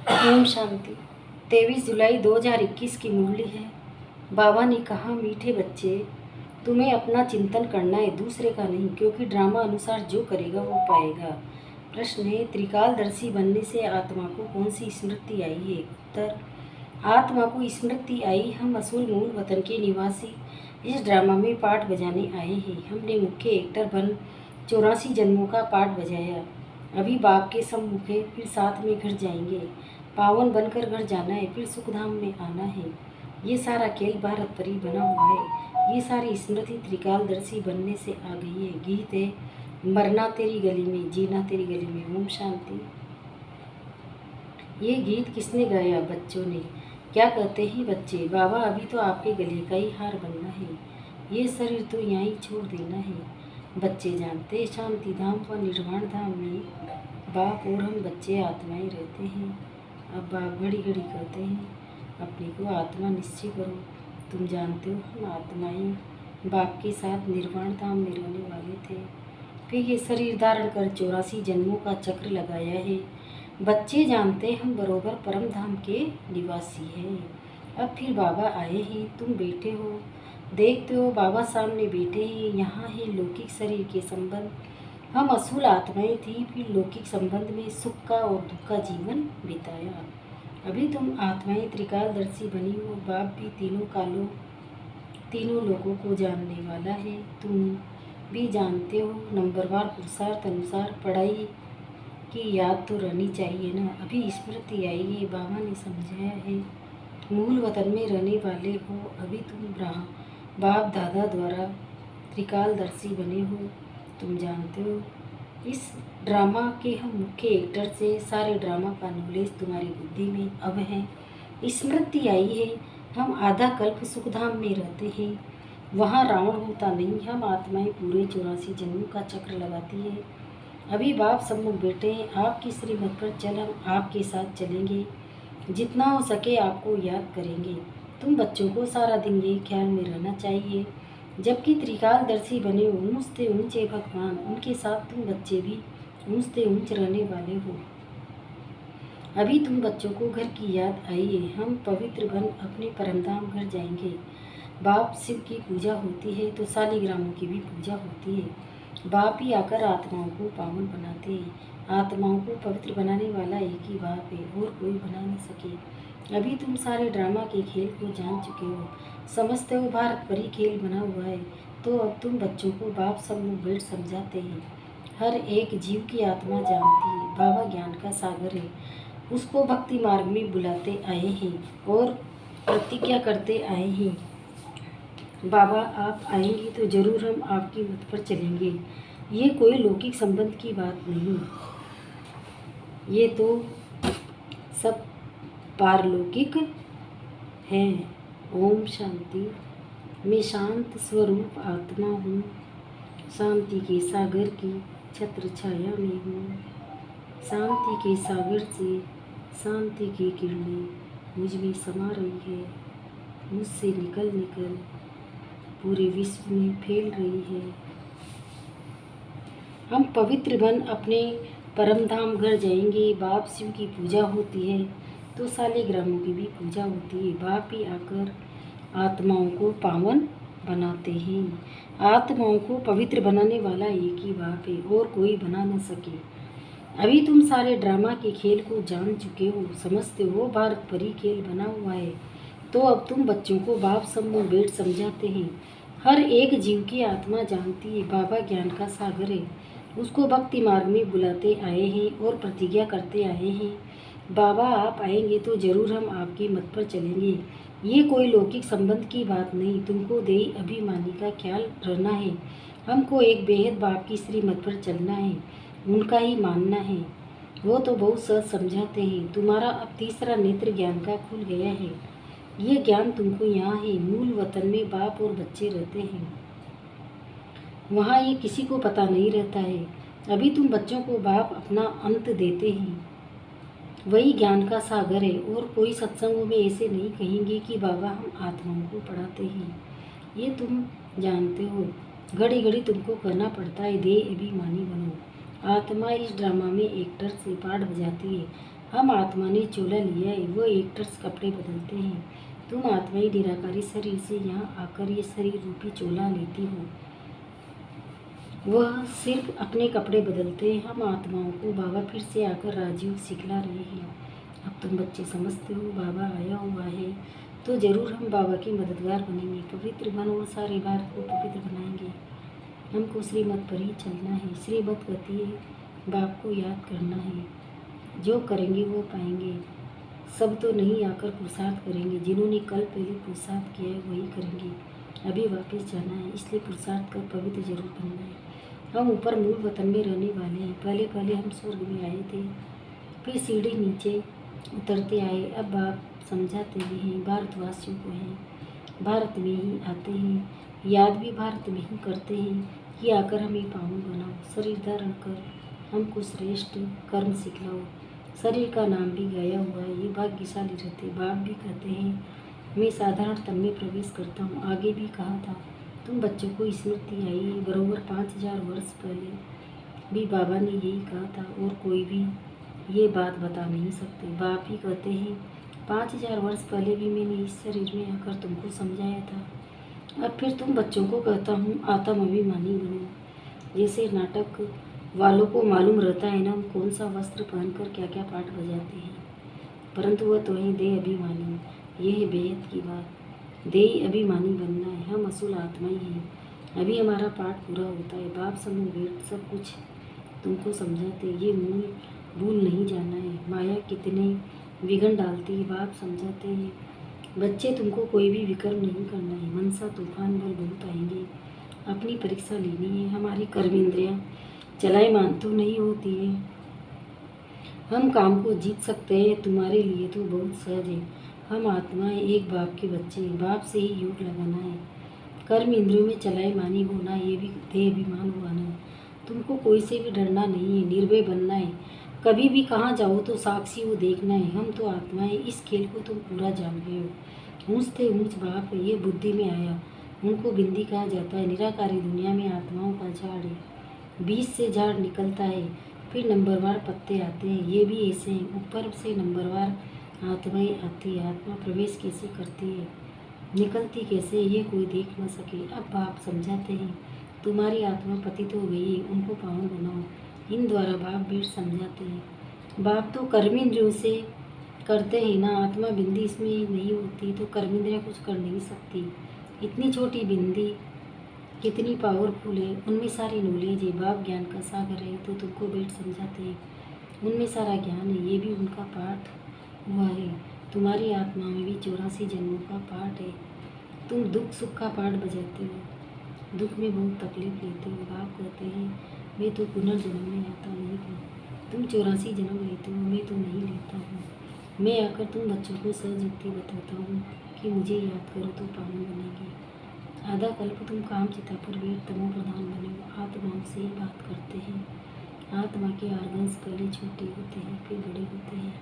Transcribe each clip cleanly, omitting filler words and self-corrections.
ओम शांति। 23 जुलाई 2021 की मुरली है। बाबा ने कहा, मीठे बच्चे, तुम्हें अपना चिंतन करना है, दूसरे का नहीं, क्योंकि ड्रामा अनुसार जो करेगा वो पाएगा। प्रश्न है, त्रिकालदर्शी बनने से आत्मा को कौन सी स्मृति आई है? उत्तर, आत्मा को स्मृति आई, हम असूल मूल वतन के निवासी इस ड्रामा में पाठ बजाने आए हैं। हमने मुख्य एक्टर बन 84 जन्मों का पाठ बजाया। अभी बाप के सम्मुख है, फिर साथ में घर जाएंगे। पावन बनकर घर जाना है, फिर सुखधाम में आना है। ये सारा खेल भारत पर ही बना हुआ है। ये सारी स्मृति त्रिकालदर्शी बनने से आ गई है। गीत है, मरना तेरी गली में, जीना तेरी गली में। ओम शांति। ये गीत किसने गाया? बच्चों ने। क्या कहते हैं बच्चे? बाबा, अभी तो आपके गले का ही हार बनना है, ये शरीर तो यहाँ ही छोड़ देना है। बच्चे जानते, शांति धाम व निर्वाण धाम में बाप और हम बच्चे आत्माएं रहते हैं। अब बाप घड़ी घड़ी कहते हैं, अपने को आत्मा निश्चय करो। तुम जानते हो, हम आत्माएं बाप के साथ निर्वाण धाम में रहने वाले थे। फिर ये शरीर धारण कर 84 जन्मों का चक्र लगाया है। बच्चे जानते, हम बरोबर परम धाम के निवासी हैं। अब फिर बाबा आए हैं, तुम बैठे हो, देखते हो बाबा सामने बैठे हैं। यहाँ है लौकिक शरीर के संबंध। हम असूल आत्माएं थी, फिर लौकिक संबंध में सुख का और दुख का जीवन बिताया। अभी तुम आत्माएं त्रिकालदर्शी बनी हो। बाप भी तीनों कालों, तीनों लोगों को जानने वाला है। तुम भी जानते हो, नंबरवार पुरुषार्थ अनुसार पढ़ाई की याद तो रहनी चाहिए ना। अभी स्मृति आई है, बाबा ने समझाया है। मूल वतन में रहने वाले हो। अभी तुम बाप दादा द्वारा त्रिकालदर्शी बने हो। तुम जानते हो, इस ड्रामा के हम मुख्य एक्टर से सारे ड्रामा का नॉलेज तुम्हारी बुद्धि में अब है। स्मृति आई है, हम आधा कल्प सुखधाम में रहते हैं। वहाँ रावण होता नहीं, हम आत्माएं पूरे 84 जन्मों का चक्र लगाती है। अभी बाप सम्मुख बैठे हैं, आपकी श्रीमत पर चल हम आपके साथ चलेंगे। जितना हो सके आपको याद करेंगे। तुम बच्चों को सारा दिन ये ख्याल में रहना चाहिए, जबकि त्रिकालदर्शी बने हो, ऊंचते ऊंचे भगवान, उनके साथ तुम बच्चे भी ऊंचते ऊंच रहने वाले हो। अभी तुम बच्चों को घर की याद आई है। हम पवित्र बन अपने परमधाम घर जाएंगे। बाप शिव की पूजा होती है तो शालिग्रामों की भी पूजा होती है। बाप ही आकर आत्माओं को पावन बनाते हैं। आत्माओं को पवित्र बनाने वाला एक ही बाप है, और कोई बना न सके। अभी तुम सारे ड्रामा के खेल को जान चुके हो, समझते हो भारत पर ही खेल बना हुआ है। तो अब तुम बच्चों को बाप सम्मुख बैठ समझाते हैं। हर एक जीव की आत्मा जानती है, बाबा ज्ञान का सागर है। उसको भक्ति मार्ग में बुलाते आए हैं और प्रतिज्ञा करते आए हैं, बाबा आप आएंगे तो जरूर हम आपकी मत पर चलेंगे। ये कोई लौकिक संबंध की बात नहीं, ये तो सब पारलौकिक है। ओम शांति। मैं शांत स्वरूप आत्मा हूँ, शांति के सागर की छत्र छाया में हूँ। शांति के सागर से शांति की किरणें मुझ में समा रही है, मुझसे निकल निकल पूरे विश्व में फैल रही है। हम पवित्र बन अपने परमधाम घर जाएंगे। बाप शिव की पूजा होती है तो शालिग्रामों की भी पूजा होती है। बाप ही आकर आत्माओं को पावन बनाते हैं। आत्माओं को पवित्र बनाने वाला एक ही बाप है, और कोई बना न सके। अभी तुम सारे ड्रामा के खेल को जान चुके हो, समझते हो भारत पर ही खेल बना हुआ है। तो अब तुम बच्चों को बाप सम्मुख बैठ समझाते हैं। हर एक जीव की आत्मा जानती है, बाबा ज्ञान का सागर है। उसको भक्ति मार्ग में बुलाते आए हैं और प्रतिज्ञा करते आए हैं, बाबा आप आएंगे तो जरूर हम आपकी मत पर चलेंगे। ये कोई लौकिक संबंध की बात नहीं, तुमको देही अभिमानी का ख्याल रहना है। हमको एक बेहद बाप की श्रीमत पर चलना है, उनका ही मानना है। वो तो बहुत सहज समझाते हैं। तुम्हारा अब तीसरा नेत्र ज्ञान का खुल गया है। ये ज्ञान तुमको यहाँ है। मूल वतन में बाप और बच्चे रहते हैं, वहाँ ये किसी को पता नहीं रहता है। अभी तुम बच्चों को बाप अपना अंत देते हैं, वही ज्ञान का सागर है। और कोई सत्संगों में ऐसे नहीं कहेंगे कि बाबा हम आत्माओं को पढ़ाते हैं। ये तुम जानते हो, घड़ी घड़ी तुमको करना पड़ता है, देह अभिमानी बनो। आत्मा इस ड्रामा में एक्टर से पाठ बजाती है। हम आत्मा ने चोला लिया है, वो एक्टर्स कपड़े बदलते हैं। तुम आत्माई निराकारी शरीर से यहाँ आकर ये शरीर रूपी चोला लेती हो। वह सिर्फ अपने कपड़े बदलते हैं। हम आत्माओं को बाबा फिर से आकर राजयोग सिखला रहे हैं। अब तुम बच्चे समझते हो बाबा आया हुआ है तो ज़रूर हम बाबा के मददगार बनेंगे, पवित्र बन और सारे भारत को पवित्र बनाएंगे। हमको श्रीमत पर ही चलना है। श्रीमत कहती है बाप को याद करना है, जो करेंगे वो पाएंगे। सब तो नहीं आकर पुरुषार्थ करेंगे, जिन्होंने कल पहले पुरुषार्थ किया है वही करेंगे। अभी वापस जाना है, इसलिए पुरुषार्थ कर पवित्र जरूर बनना है। हम ऊपर मूल वतन में रहने वाले हैं। पहले पहले हम स्वर्ग में आए थे, फिर सीढ़ी नीचे उतरते आए। अब बाप समझाते भी हैं भारतवासियों को हैं, भारत में ही आते हैं, याद भी भारत में ही करते हैं कि आकर हमें पावन बनाओ, शरीर धारण कर हमको श्रेष्ठ कर्म सिखलाओ। शरीर का नाम भी गाया हुआ है, ये भाग्यशाली रहते। बाप भी कहते हैं मैं साधारण तन में प्रवेश करता हूँ। आगे भी कहा था तुम बच्चों को स्मृति आई, बरोबर 5000 वर्ष पहले भी बाबा ने यही कहा था और कोई भी ये बात बता नहीं सकते। बाप ही कहते हैं 5000 वर्ष पहले भी मैंने इस शरीर में आकर तुमको समझाया था। अब फिर तुम बच्चों को कहता हूँ आत्म अभिमानी बनो। जैसे नाटक वालों को मालूम रहता है ना हम कौन सा वस्त्र पहनकर क्या क्या पाठ बजाते हैं, परंतु वह तो है देह अभिमानी। यह है बेहद की बात, देह अभिमानी बनना है। हम असूल आत्मा ही हैं। अभी हमारा पाठ पूरा होता है। बाप समूह वेद सब कुछ तुमको समझाते, ये मूल भूल नहीं जाना है। माया कितने विघ्न डालती है, बाप समझाते हैं बच्चे तुमको कोई भी विकर्म नहीं करना है। मनसा तूफान बल बहुत आएंगे, अपनी परीक्षा लेनी है। हमारी कर्म इंद्रियाँ चलायमान तो नहीं होती है, हम काम को जीत सकते हैं। तुम्हारे लिए तो बहुत सहज है। हम आत्माएं एक बाप के बच्चे हैं, बाप से ही योग लगाना है। कर्म इंद्रियों में चलायमानी होना ये भी देह अभिमान हुआ ना। तुमको कोई से भी डरना नहीं है, निर्भय बनना है। कभी भी कहाँ जाओ तो साक्षी वो देखना है। हम तो आत्माएं, इस खेल को तुम पूरा जान गए हो। ऊँच थे ऊँच बाप ये बुद्धि में आया, उनको बिंदी कहा जाता है। निराकारी दुनिया में आत्माओं का झाड़ है, बीज से झाड़ निकलता है, फिर नंबरवार पत्ते आते हैं। ये भी ऐसे हैं, ऊपर से नंबरवार आत्माएं आती है। आत्मा प्रवेश कैसे करती है, निकलती कैसे, ये कोई देख न सके। अब बाप समझाते हैं तुम्हारी आत्मा पतित हो गई है, उनको पावन बनाओ। इन द्वारा बाप भेद समझाते हैं। बाप तो कर्मेंद्रियों से करते हैं ना, आत्मा बिंदी इसमें नहीं होती तो कर्मेंद्रियाँ कुछ कर नहीं सकती। इतनी छोटी बिंदी कितनी पावरफुल है, उनमें सारी नॉलेज है। बाप ज्ञान का सागर है तो तुमको भेद समझाते हैं, उनमें सारा ज्ञान है। ये भी उनका पाठ हुआ है। तुम्हारी आत्मा में भी 84 जन्मों का पाठ है। तुम दुख सुख का पाठ बजाते हो, दुख में बहुत तकलीफ लेते हो। बाप कहते हैं मैं तो पुनर्जन्म में आता नहीं हूँ। तुम 84 जन्म लेते हो, मैं तो नहीं लेता हूँ। मैं आकर तुम बच्चों को सहज युक्ति बताता हूँ कि मुझे याद करो तो पावन बनेगी। आधा कल्प तुम काम चिता पर वीर तमो प्रधान बने हो। आत्माओं से ही बात करते हैं। आत्मा के आर्गन्स पहले छोटे होते हैं फिर बड़े होते हैं।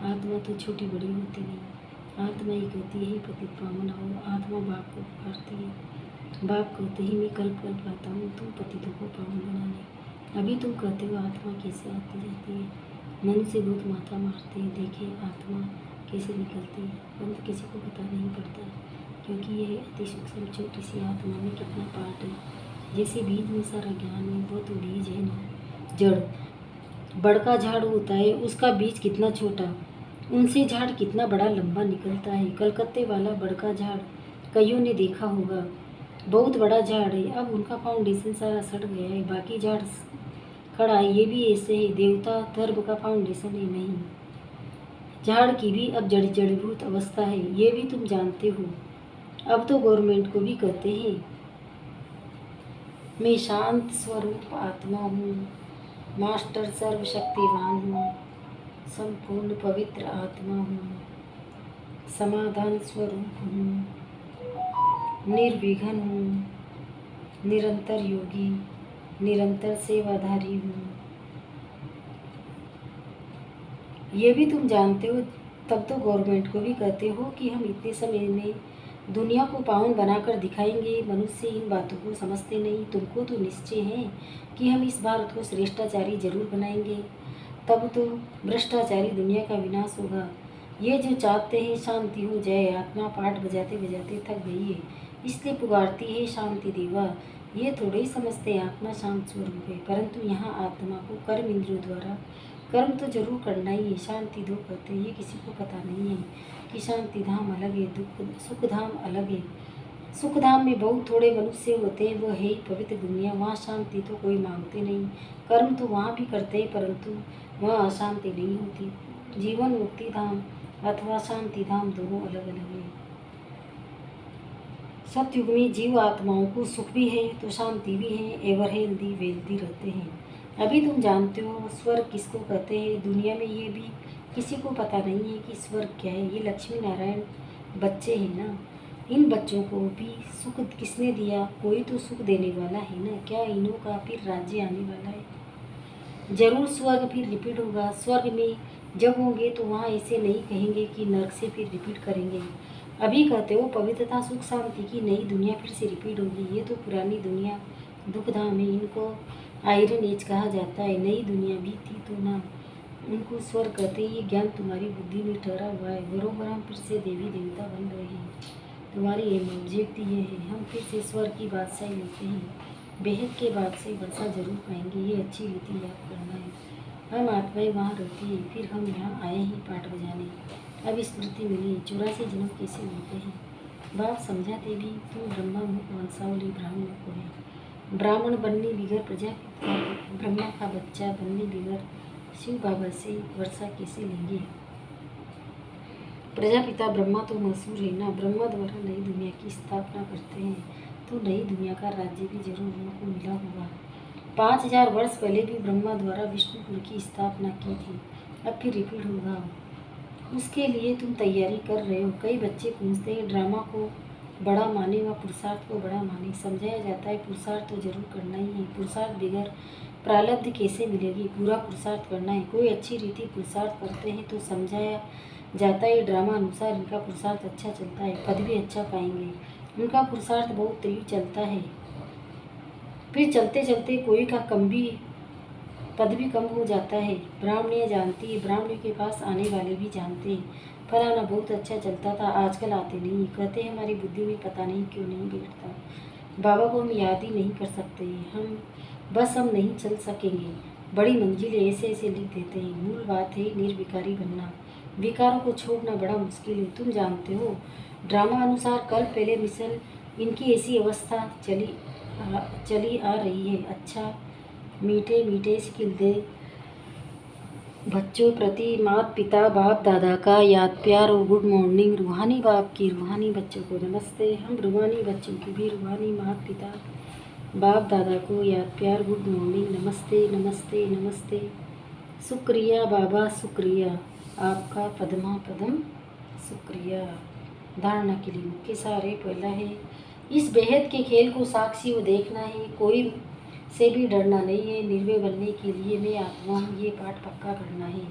आत्मा तो छोटी बड़ी होती नहीं। आत्मा ही कहती है पतित पावन हो। आत्मा बाप को पुकारती है। बाप कहते ही मैं कल्प कल्प आता हूँ तुम पतितों को पावन बनाने। अभी तुम कहते हो आत्मा कैसे आती जाती है, मनुष्य बहुत माथा मारते हैं। देखे आत्मा कैसे निकलती है, परंतु किसी को पता नहीं पड़ता, क्योंकि यह अति सूक्ष्म छोटी सी आत्मा में कितना पार्ट है। जैसे बीज में सारा ज्ञान है, वो तो बीज है ना, जड़। बड़का झाड़ होता है, उसका बीज कितना छोटा, उनसे झाड़ कितना बड़ा लंबा निकलता है। कलकत्ते वाला बड़का झाड़ कईयों ने देखा होगा, बहुत बड़ा झाड़ है। अब उनका फाउंडेशन सारा सड़ गया है, बाकी झाड़ खड़ा है। ये भी ऐसे ही देवता धर्म का फाउंडेशन ही नहीं, झाड़ की भी अब जड़ीभूत अवस्था है। ये भी तुम जानते हो। अब तो गवर्नमेंट को भी कहते हैं मैं शांत स्वरूप आत्मा हूँ, मास्टर सर्वशक्तिवान हूँ, संपूर्ण पवित्र आत्मा हूँ, समाधान स्वरूप हूँ, निर्विघ्न हूँ, निरंतर योगी, निरंतर सेवाधारी हूँ। ये भी तुम जानते हो। तब तो गवर्नमेंट को भी कहते हो कि हम इतने समय में दुनिया को पावन बनाकर दिखाएंगे। मनुष्य इन बातों को समझते नहीं। तुमको तो निश्चय है कि हम इस भारत को श्रेष्ठाचारी जरूर बनाएंगे। तब तो भ्रष्टाचारी दुनिया का विनाश होगा। ये जो चाहते हैं शांति हो जाए, आत्मा पाठ बजाते बजाते थक गई है, इसलिए पुकारती है शांति देवा। ये थोड़े ही समझते हैं आत्मा शांत स्वरूप है, परंतु यहाँ आत्मा को कर्म इंद्रियों द्वारा कर्म तो जरूर करना ही है। शांति दो कहते हैं, ये किसी को पता नहीं है कि शांति धाम अलग है, दुख सुख धाम अलग है। सुख धाम में बहुत थोड़े मनुष्य होते हैं, वो है ही पवित्र दुनिया। वहाँ शांति तो कोई मांगते नहीं, कर्म तो वहाँ भी करते हैं, परंतु वहाँ अशांति नहीं होती। जीवन मुक्ति धाम अथवा शांति धाम दोनों अलग अलग है। सतयुग में जीव आत्माओं को सुख भी है तो शांति भी है, एवर हेल्दी वेल्दी रहते हैं। अभी तुम जानते हो स्वर्ग किसको कहते हैं। दुनिया में ये भी किसी को पता नहीं है कि स्वर्ग क्या है। ये लक्ष्मी नारायण बच्चे हैं ना, इन बच्चों को भी सुख किसने दिया? कोई तो सुख देने वाला है ना। क्या इन्हों का फिर राज्य आने वाला है? जरूर स्वर्ग फिर रिपीट होगा। स्वर्ग में जब होंगे तो वहाँ ऐसे नहीं कहेंगे कि नर्क से फिर रिपीट करेंगे। अभी कहते हो पवित्रता सुख शांति की नई दुनिया फिर से रिपीट होगी। ये तो पुरानी दुनिया दुखधाम है, इनको आयरन एज कहा जाता है। नई दुनिया भी थी तो ना, उनको स्वर्ग कहते हैं। ये ज्ञान तुम्हारी बुद्धि में ठहरा हुआ है। बरोबर हम फिर से देवी देवता बन रहे हैं। तुम्हारी एम ऑब्जेक्ट ये है, हम फिर से स्वर्ग की बादशाही लेते हैं। बेहद के बादशाही वर्षा जरूर पाएंगे। ये अच्छी रीति याद करना है। हम आत्माएं वहाँ रहती हैं, फिर हम यहाँ आए हैं पाठ बजाने। अब स्मृति मिली 84 जन्म कैसे मिलते हैं। बात समझाते भी तुम ब्रह्मा मुख वंशावली ब्राह्मण को है। ब्राह्मण बनने बिगड़ प्रजापिता ब्रह्मा का बच्चा बनने बिगड़ शिव बाबा से वर्षा कैसे लेंगे। प्रजापिता ब्रह्मा तो मशहूर है ना। ब्रह्मा द्वारा नई दुनिया की स्थापना करते हैं तो नई दुनिया का राज्य भी जरूर उनको मिला होगा। 5000 वर्ष पहले भी ब्रह्मा द्वारा विष्णुपुर की स्थापना की थी। अब फिर रिपीट होगा, उसके लिए तुम तैयारी कर रहे हो। कई बच्चे पूछते हैं ड्रामा को बड़ा माने व पुरुषार्थ को बड़ा माने। समझाया जाता है पुरुषार्थ तो जरूर करना ही है। पुरुषार्थ बिगड़ प्रारब्ध कैसे मिलेगी। पूरा पुरुषार्थ करना है। कोई अच्छी रीति पुरुषार्थ करते हैं तो समझाया जाता है ड्रामा अनुसार इनका पुरुषार्थ अच्छा चलता है, पद भी अच्छा पाएंगे। उनका पुरुषार्थ बहुत तीव्र चलता है, फिर चलते चलते कोई का कम भी पद भी कम हो जाता है। ब्राह्मणियाँ जानती है, ब्राह्मणी के पास आने वाले भी जानते हैं फलाना बहुत अच्छा चलता था, आजकल आते नहीं। कहते हैं हमारी बुद्धि में पता नहीं क्यों नहीं बैठता। बाबा को हम याद ही नहीं कर सकते, हम नहीं चल सकेंगे। बड़ी मंजिल ऐसे ऐसे लिख देते हैं। मूल बात है निर्विकारी बनना। विकारों को छोड़ना बड़ा मुश्किल है। तुम जानते हो ड्रामा अनुसार कल पहले मिसल इनकी ऐसी अवस्था चली आ रही है। अच्छा मीठे मीठे शिकिल दे बच्चों प्रति माता पिता बाप दादा का याद प्यार और गुड मॉर्निंग। रूहानी बाप की रूहानी बच्चों को नमस्ते। हम रूहानी बच्चों की भी रूहानी माता पिता बाप दादा को याद प्यार गुड मॉर्निंग नमस्ते नमस्ते नमस्ते। शुक्रिया बाबा शुक्रिया, आपका पदमा पदम शुक्रिया। धारणा के लिए मुख्य सारे पहला है इस बेहद के खेल को साक्षी व देखना है। कोई से भी डरना नहीं है। निर्भय बनने के लिए मैं आत्मा हूँ, ये पाठ पक्का करना है।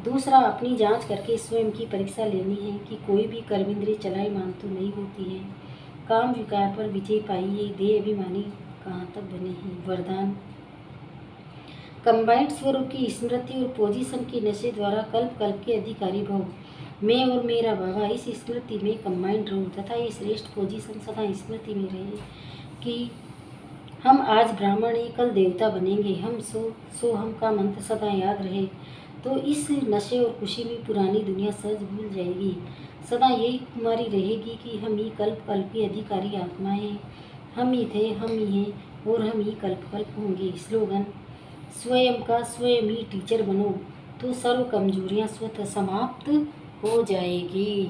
दूसरा अपनी जांच करके स्वयं की परीक्षा लेनी है कि कोई भी कर्मेंद्रिय चलायमान तो नहीं होती है। काम विकार पर विजय पाइए। देह अभिमानी कहाँ तक बने हैं। वरदान कंबाइंड स्वरूप की स्मृति और पोजीशन के नशे द्वारा कल्प कल्प के अधिकारी भव। मैं और मेरा बाबा इस स्मृति में कंबाइंड रहूं तथा ये श्रेष्ठ पोजीशन सदा स्मृति में रहे कि हम आज ब्राह्मण हैं, कल देवता बनेंगे। हम सो हम का मंत्र सदा याद रहे तो इस नशे और खुशी में पुरानी दुनिया सहज भूल जाएगी। सदा यही कुमारी रहेगी कि हम ही कल्प कल्प की अधिकारी आत्मा हैं। हम ही थे, हम ही हैं और हम ही कल्प कल्प होंगे। स्लोगन स्वयं का स्वयं ही टीचर बनो तो सर्व कमजोरियाँ स्वतः समाप्त हो जाएगी।